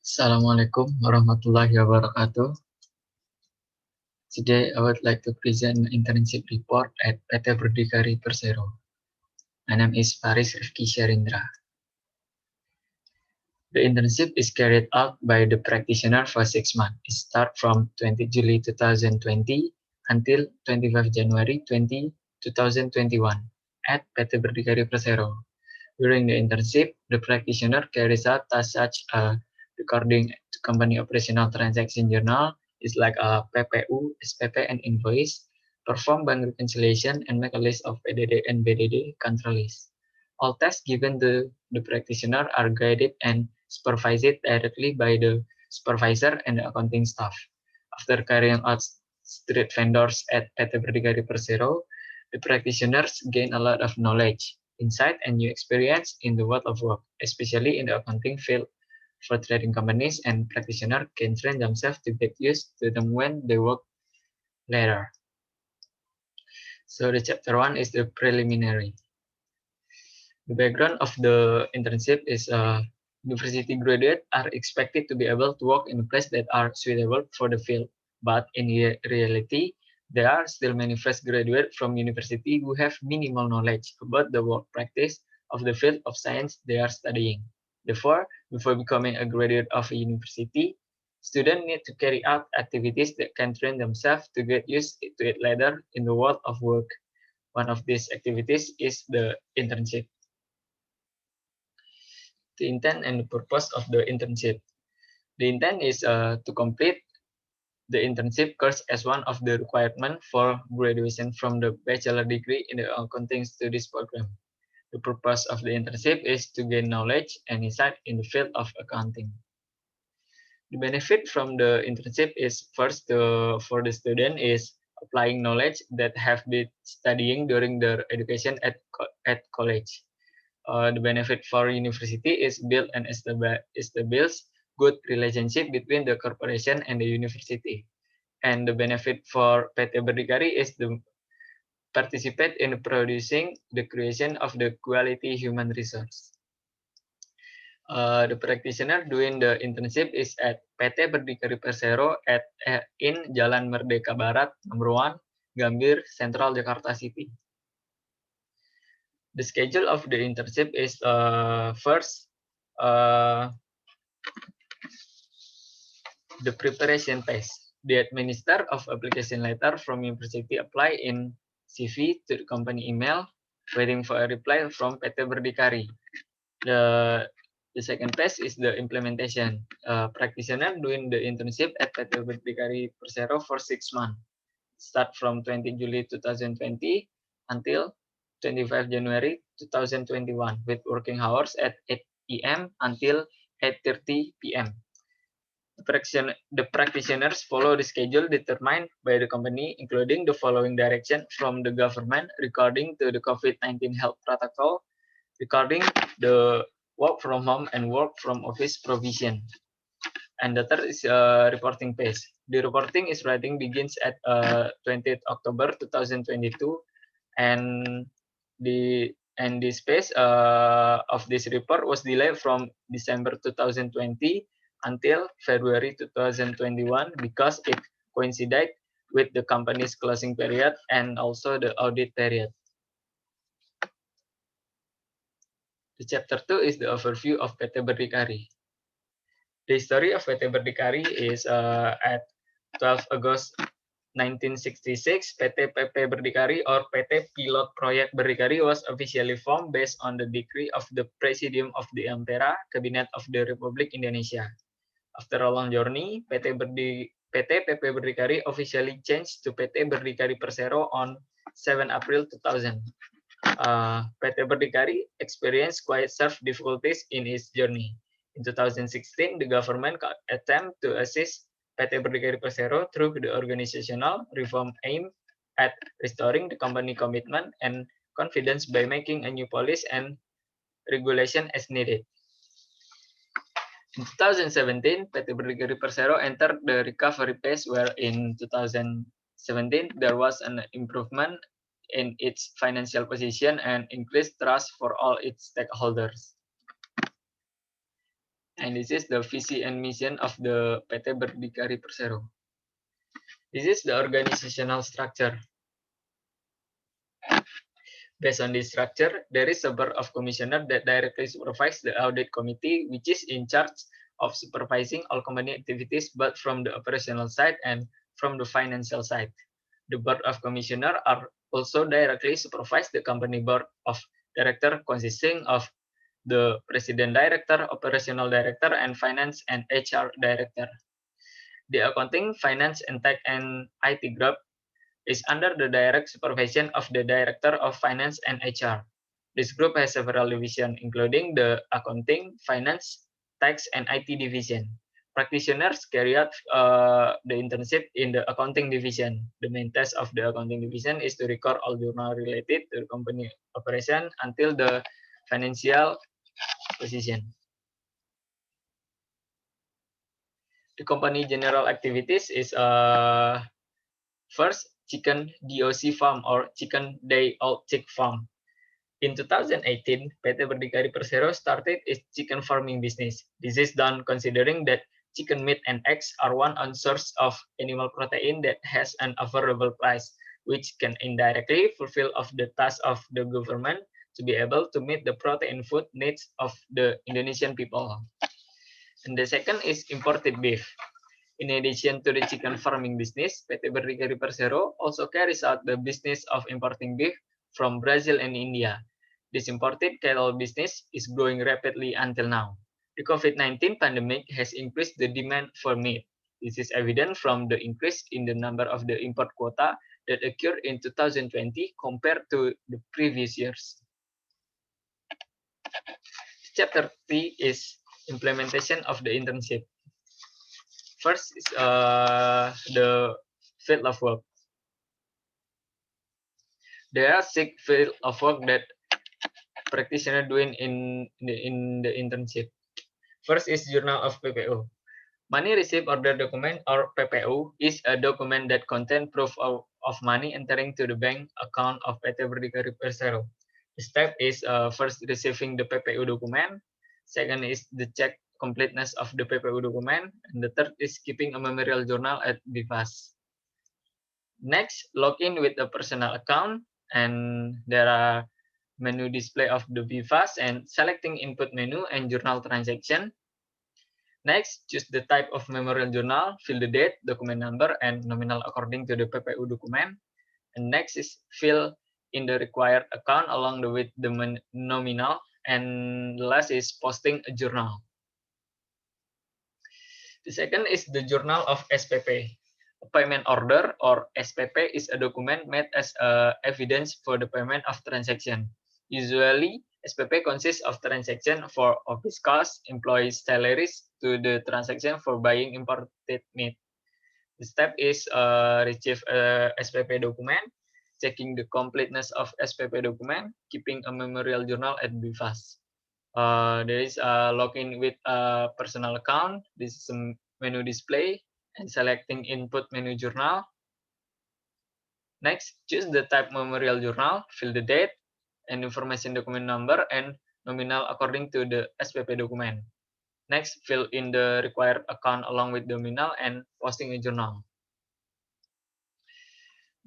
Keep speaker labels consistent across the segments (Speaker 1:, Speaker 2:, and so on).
Speaker 1: Assalamualaikum warahmatullahi wabarakatuh. Today, I would like to present an internship report at PT Berdikari Persero. My name is Faris Rifki Sharindra. The internship is carried out by the practitioner for 6 months. It starts from 20 July 2020 until 25 January 2021 at PT Berdikari Persero. During the internship, the practitioner carries out tasks such as recording company operational transaction journal, is like a PPU, SPP, and invoice, perform bank reconciliation, and make a list of PDD and BDD control list. All tasks given to the practitioner are guided and supervised directly by the supervisor and the accounting staff. After carrying out street vendors at PT Berdikari Persero, the practitioners gain a lot of knowledge, insight, and new experience in the world of work, especially in the accounting field. For trading companies and practitioners can train themselves to get used to them when they work later. So the chapter 1 is the preliminary. The background of the internship is university graduates are expected to be able to work in places that are suitable for the field. But in reality, there are still many fresh graduates from university who have minimal knowledge about the work practice of the field of science they are studying. Therefore, before becoming a graduate of a university, students need to carry out activities that can train themselves to get used to it later in the world of work. One of these activities is the internship. The intent and the purpose of the internship. The intent is to complete the internship course as one of the requirements for graduation from the bachelor degree in the accounting studies program. The purpose of the internship is to gain knowledge and insight in the field of accounting. The benefit from the internship is first for the student is applying knowledge that have been studying during their education at college. The benefit for university is build and establish good relationship between the corporation and the university. And the benefit for PT Berdikari is to participate in producing the creation of the quality human resource. The practitioner doing the internship is at PT Berdikari Persero in Jalan Merdeka Barat, number 1, Gambir, Central Jakarta City. The schedule of the internship is first, the preparation phase. The administer of application letter from university apply in CV to the company email, waiting for a reply from PT Berdikari. The second phase is the implementation. Practitioner doing the internship at PT Berdikari Persero for 6 months. Start from 20 July 2020 until 25 January 2021 with working hours at 8 p.m. until 8:30 p.m. The practitioners follow the schedule determined by the company, including the following direction from the government regarding to the COVID-19 health protocol, regarding the work from home and work from office provision. And the third is reporting phase. The reporting is writing begins at 20th October 2022, and this phase of this report was delayed from December 2020 until February 2021 because it coincided with the company's closing period and also the audit period. The chapter 2 is the overview of PT Berdikari. The history of PT Berdikari is at 12 August 1966, PT PP Berdikari or PT Pilot Proyek Berdikari was officially formed based on the decree of the Presidium of the Ampera, Cabinet of the Republic Indonesia. After a long journey, PT PP Berdikari officially changed to PT Berdikari Persero on 7 April 2000. PT Berdikari experienced quite severe difficulties in its journey. In 2016, the government attempted to assist PT Berdikari Persero through the organizational reform aimed at restoring the company commitment and confidence by making a new policy and regulation as needed. In 2017, PT Berdikari Persero entered the recovery phase where in 2017 there was an improvement in its financial position and increased trust for all its stakeholders. And this is the visi and mission of the PT Berdikari Persero. This is the organizational structure. Based on this structure, there is a board of commissioner that directly supervise the audit committee, which is in charge of supervising all company activities, both from the operational side and from the financial side. The board of commissioner are also directly supervise the company board of director, consisting of the president director, operational director, and finance and HR director. The accounting, finance, and tech and IT group is under the direct supervision of the Director of Finance and HR. This group has several divisions, including the Accounting, Finance, Tax, and IT division. Practitioners carry out the internship in the Accounting division. The main task of the Accounting division is to record all journal related to the company operation until the financial position. The company general activities is first, chicken DOC farm or chicken day old chick farm. In 2018, PT Berdikari Persero started its chicken farming business. This is done considering that chicken meat and eggs are one source of animal protein that has an affordable price, which can indirectly fulfill of the task of the government to be able to meet the protein food needs of the Indonesian people. And the second is imported beef. In addition to the chicken farming business, PT Berdikari Persero also carries out the business of importing beef from Brazil and India. This imported cattle business is growing rapidly until now. The COVID-19 pandemic has increased the demand for meat. This is evident from the increase in the number of the import quota that occurred in 2020 compared to the previous years. Chapter 3 is implementation of the internship. First is the field of work. There are 6 field of work that practitioner doing in the internship. First is journal of PPO. Money receipt order document or PPO is a document that contain proof of money entering to the bank account of PT Berdikari Persero. The step is first receiving the PPO document. Second is the check completeness of the PPO document. And the third is keeping a memorial journal at BIFAS. Next, log in with a personal account, and there are menu display of the BIFAS and selecting input menu and journal transaction. Next, choose the type of memorial journal, fill the date, document number, and nominal according to the PPU document. And next is fill in the required account along with the nominal. And last is posting a journal. The second is the journal of SPP. A payment order or SPP is a document made as evidence for the payment of transaction. Usually, SPP consists of transaction for office costs, employees' salaries, to the transaction for buying imported meat. The step is retrieve SPP document, checking the completeness of SPP document, keeping a memorial journal at BIFAS. There is a login with a personal account. This is a menu display and selecting input menu journal. Next, choose the type memorial journal, fill the date and information document number and nominal according to the SPP document. Next, fill in the required account along with nominal and posting a journal.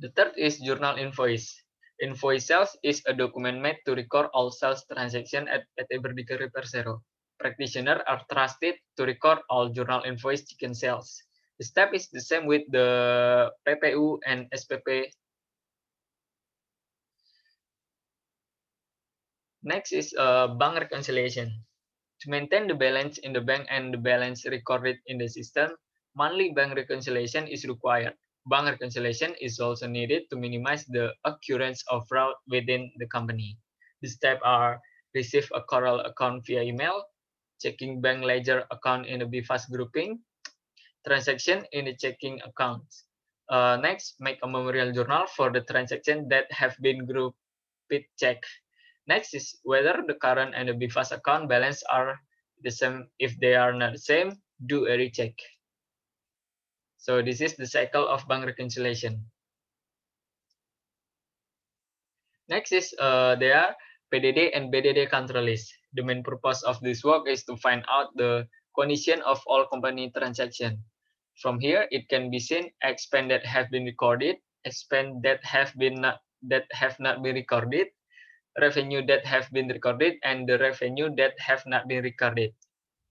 Speaker 1: The third is journal invoice. Invoice sales is a document made to record all sales transaction at PT Berdikari Persero. Practitioners are trusted to record all journal invoice chicken sales. The step is the same with the PPU and SPP. Next is bank reconciliation. To maintain the balance in the bank and the balance recorded in the system, monthly bank reconciliation is required. Bank reconciliation is also needed to minimize the occurrence of fraud within the company. The steps are receive a Coral account via email, checking bank ledger account in the BIFAS grouping, transaction in the checking accounts. Next, make a memorial journal for the transaction that have been grouped check. Next is whether the current and the BIFAS account balance are the same. If they are not the same, do a recheck. So this is the cycle of bank reconciliation. Next is there are PDD and BDD country list. The main purpose of this work is to find out the condition of all company transaction. From here, it can be seen expense that have been recorded, expense that have not been recorded, revenue that have been recorded, and the revenue that have not been recorded.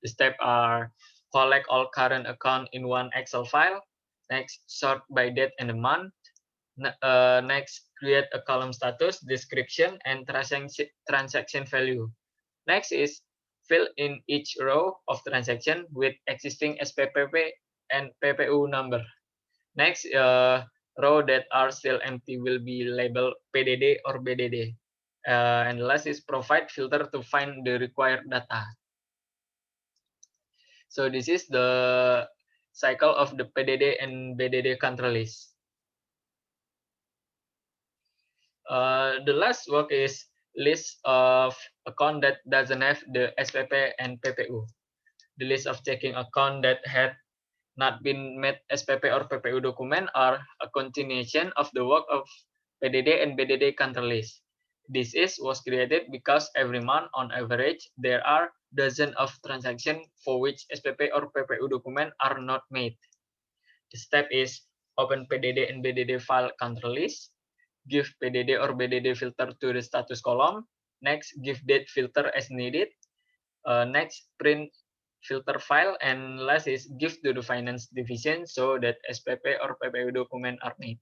Speaker 1: The steps are collect all current account in one Excel file. Next, sort by date and the month. Next, create a column status, description, and transaction value. Next is fill in each row of transaction with existing SPPP and PPU number. Next, row that are still empty will be labeled PDD or BDD. And last is provide filter to find the required data. So this is the cycle of the PDD and BDD control list. The last work is list of account that doesn't have the SPP and PPU. The list of checking account that had not been made SPP or PPU document are a continuation of the work of PDD and BDD control list. This was created because every month on average there are dozens of transactions for which SPP or PPU document are not made. The step is open PDD and BDD file control list, give PDD or BDD filter to the status column. Next, give date filter as needed. Next, print filter file, and last is give to the finance division so that SPP or PPU document are made.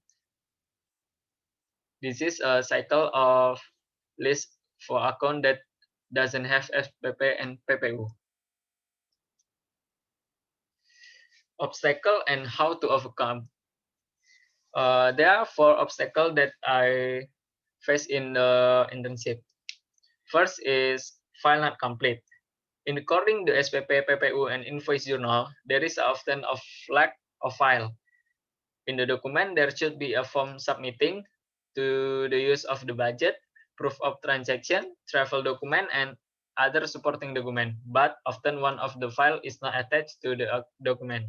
Speaker 1: This is a cycle of list for account that doesn't have SPP and PPU. Obstacle and how to overcome. There are 4 obstacles that I face in the internship. First is file not complete. In recording the SPP, PPU, and invoice journal, there is often a lack of file. In the document, there should be a form submitting to the use of the budget, proof of transaction, travel document, and other supporting document, but often one of the file is not attached to the document.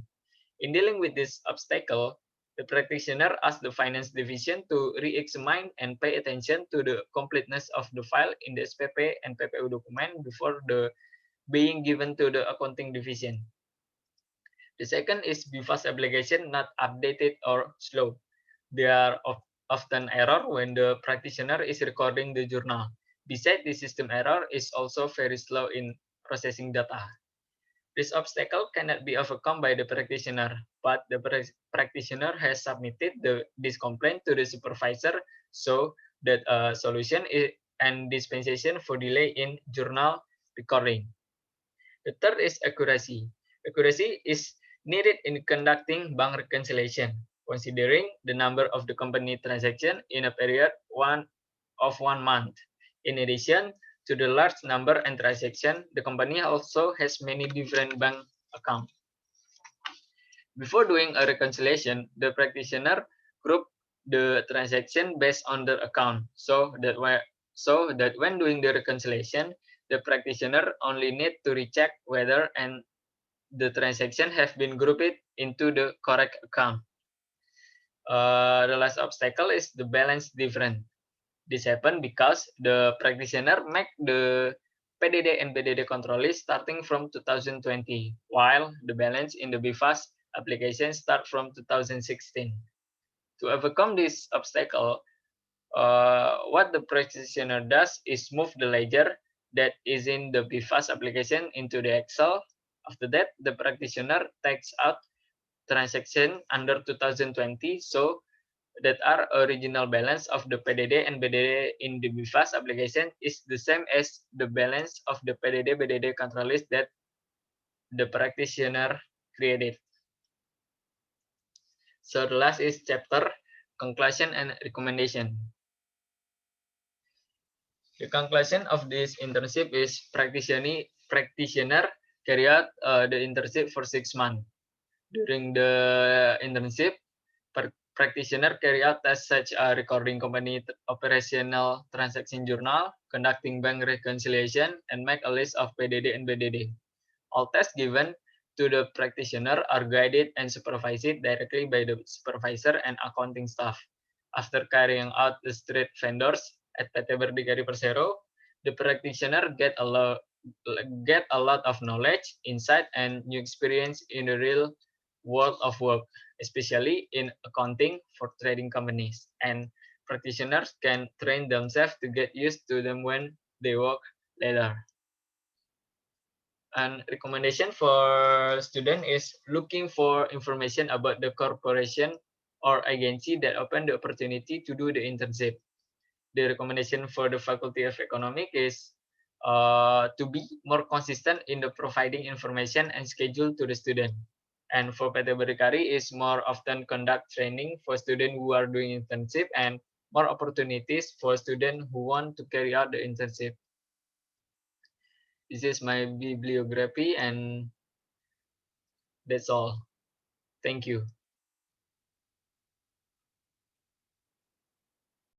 Speaker 1: In dealing with this obstacle, the practitioner asks the finance division to re-examine and pay attention to the completeness of the file in the SPP and PPU document before the being given to the accounting division. The second is BFAS application not updated or slow. There are often error when the practitioner is recording the journal. Besides, the system error is also very slow in processing data. This obstacle cannot be overcome by the practitioner, but the practitioner has submitted this complaint to the supervisor so that a solution and dispensation for delay in journal recording. The third is accuracy. Accuracy is needed in conducting bank reconciliation, considering the number of the company transaction in a period of 1 month. In addition to the large number and transaction, the company also has many different bank accounts. Before doing a reconciliation, the practitioner group the transaction based on the account, so that when doing the reconciliation, the practitioner only need to recheck whether the transaction have been grouped into the correct account. The last obstacle is the balance difference. This happened because the practitioner make the PDD and BDD control list starting from 2020, while the balance in the BFAS application start from 2016. To overcome this obstacle, what the practitioner does is move the ledger that is in the BFAS application into the Excel. After that, the practitioner takes out transaction under 2020 so that our original balance of the PDD and BDD in the BFAS application is the same as the balance of the PDD BDD control list that the practitioner created. So the last is chapter conclusion and recommendation. The conclusion of this internship is practitioner carry out the internship for 6 months. During the internship, practitioner carry out tasks such as recording company operational transaction journal, conducting bank reconciliation, and make a list of PDD and BDD. All tasks given to the practitioner are guided and supervised directly by the supervisor and accounting staff. After carrying out the street vendors at PT Berdikari Persero, The practitioner get a lot of knowledge, insight, and new experience in the real world of work, especially in accounting for trading companies. And practitioners can train themselves to get used to them when they work later. And recommendation for student is looking for information about the corporation or agency that open the opportunity to do the internship. The recommendation for the Faculty of Economics is to be more consistent in the providing information and schedule to the student. And for PT Berdikari is more often conduct training for students who are doing internship and more opportunities for students who want to carry out the internship. This is my bibliography and that's all. Thank you.